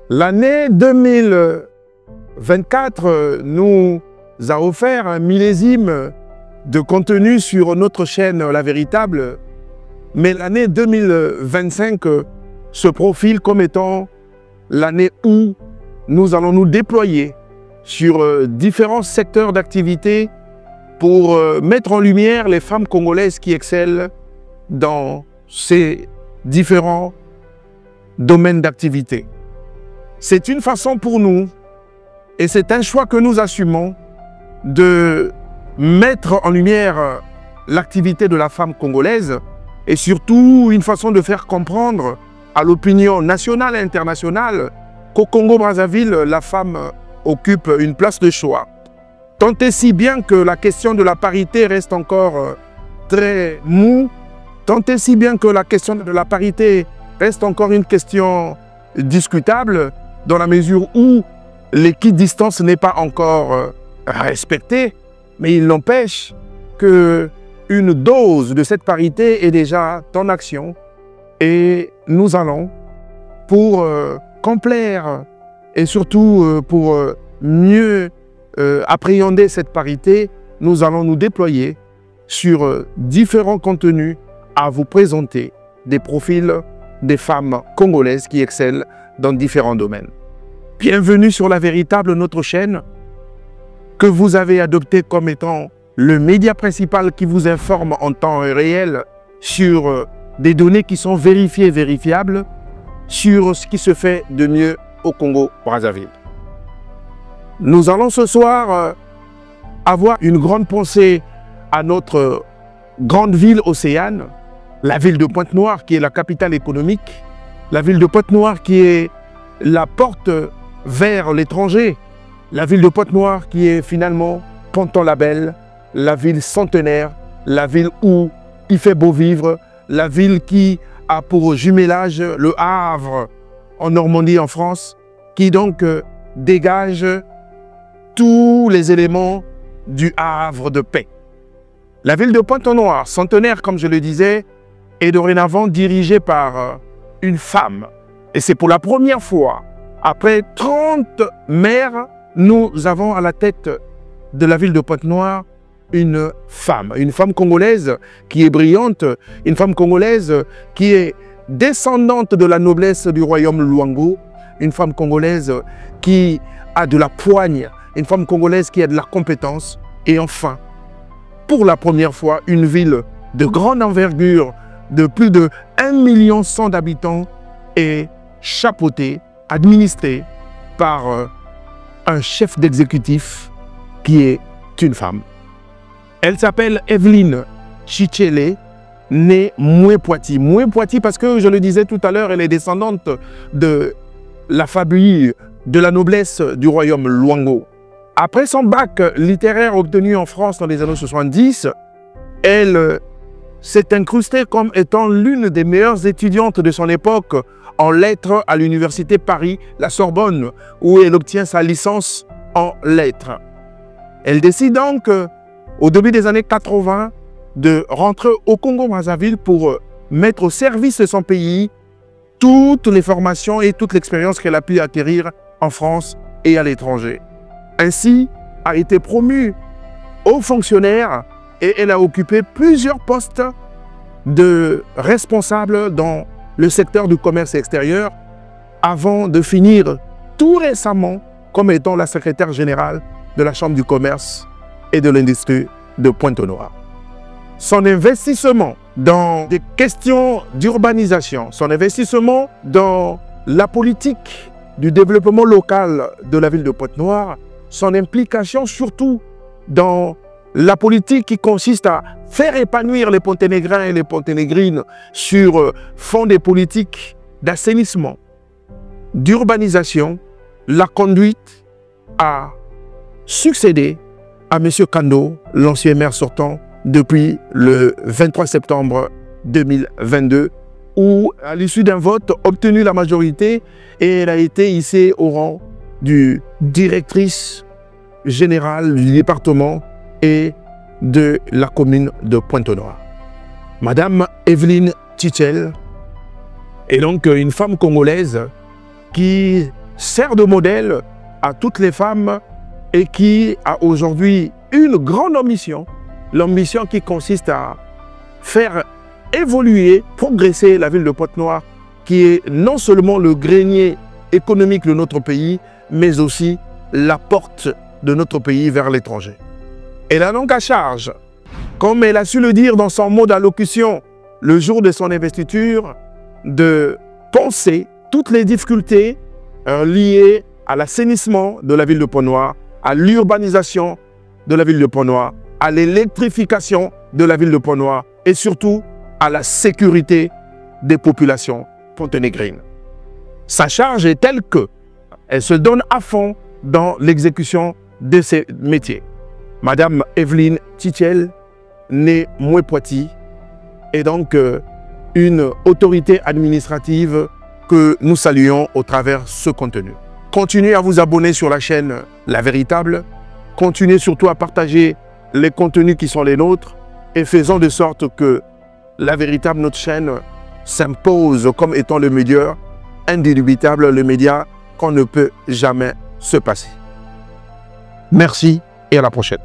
L'année 2024 nous a offert un millésime de contenu sur notre chaîne La Véritable, mais l'année 2025 se profile comme étant l'année où nous allons nous déployer sur différents secteurs d'activité pour mettre en lumière les femmes congolaises qui excellent dans ces différents domaines d'activité. C'est une façon pour nous, et c'est un choix que nous assumons, de mettre en lumière l'activité de la femme congolaise et surtout une façon de faire comprendre à l'opinion nationale et internationale qu'au Congo-Brazzaville, la femme occupe une place de choix. Tant et si bien que la question de la parité reste encore très moue, tant et si bien que la question de la parité reste encore une question discutable, dans la mesure où l'équidistance n'est pas encore respectée, mais il n'empêche qu'une dose de cette parité est déjà en action et nous allons, pour complaire et surtout pour mieux appréhender cette parité, nous allons nous déployer sur différents contenus à vous présenter des profils des femmes congolaises qui excellent dans différents domaines. Bienvenue sur La Véritable, notre chaîne que vous avez adoptée comme étant le média principal qui vous informe en temps réel sur des données qui sont vérifiées et vérifiables, sur ce qui se fait de mieux au Congo-Brazzaville. Nous allons ce soir avoir une grande pensée à notre grande ville océane, la ville de Pointe-Noire qui est la capitale économique, la ville de Pointe-Noire qui est la porte vers l'étranger, la ville de Pointe-Noire qui est finalement Pont-en-Label, la ville centenaire, la ville où il fait beau vivre, la ville qui a pour jumelage le Havre en Normandie en France, qui donc dégage tous les éléments du Havre de paix. La ville de Pointe-Noire, centenaire comme je le disais, est dorénavant dirigée par une femme. Et c'est pour la première fois, après 30 maires, nous avons à la tête de la ville de Pointe-Noire une femme congolaise qui est brillante, une femme congolaise qui est descendante de la noblesse du royaume Luango, une femme congolaise qui a de la poigne, une femme congolaise qui a de la compétence, et enfin, pour la première fois, une ville de grande envergure, de plus de 1,1 million d'habitants, est chapeautée, administrée par un chef d'exécutif qui est une femme. Elle s'appelle Evelyne Tshitchele, née Moué-Poiti. Moué-Poiti parce que, je le disais tout à l'heure, elle est descendante de la famille de la noblesse du royaume Luango. Après son bac littéraire obtenu en France dans les années 70, elle s'est incrustée comme étant l'une des meilleures étudiantes de son époque en lettres à l'université Paris, la Sorbonne, où elle obtient sa licence en lettres. Elle décide donc, au début des années 80, de rentrer au Congo-Brazzaville pour mettre au service de son pays toutes les formations et toute l'expérience qu'elle a pu acquérir en France et à l'étranger. Ainsi, a été promue haut fonctionnaire et elle a occupé plusieurs postes de responsable dans le secteur du commerce extérieur avant de finir tout récemment comme étant la secrétaire générale de la Chambre du commerce et de l'industrie de Pointe-Noire. Son investissement dans des questions d'urbanisation, son investissement dans la politique du développement local de la ville de Pointe-Noire, son implication surtout dans la politique qui consiste à faire épanouir les Ponténégrins et les Ponténégrines sur fond des politiques d'assainissement, d'urbanisation, l'a conduite à succéder à M. Kando, l'ancien maire sortant, depuis le 23 septembre 2022, où, à l'issue d'un vote, obtenu la majorité et elle a été hissée au rang du directrice générale du département et de la commune de Pointe-Noire. Madame Evelyne Tshitchele est donc une femme congolaise qui sert de modèle à toutes les femmes et qui a aujourd'hui une grande ambition, l'ambition qui consiste à faire évoluer, progresser la ville de Pointe-Noire, qui est non seulement le grenier économique de notre pays, mais aussi la porte de notre pays vers l'étranger. Elle a donc à charge, comme elle a su le dire dans son mot d'allocution le jour de son investiture, de penser toutes les difficultés liées à l'assainissement de la ville de Pointe-Noire, à l'urbanisation de la ville de Pointe-Noire, à l'électrification de la ville de Pointe-Noire et surtout à la sécurité des populations ponténégrines. Sa charge est telle qu'elle se donne à fond dans l'exécution de ses métiers. Madame Evelyne Titiel, née Moué-Poiti, est donc une autorité administrative que nous saluons au travers de ce contenu. Continuez à vous abonner sur la chaîne La Véritable. Continuez surtout à partager les contenus qui sont les nôtres et faisons de sorte que La Véritable, notre chaîne, s'impose comme étant le média indubitable, le média qu'on ne peut jamais se passer. Merci et à la prochaine.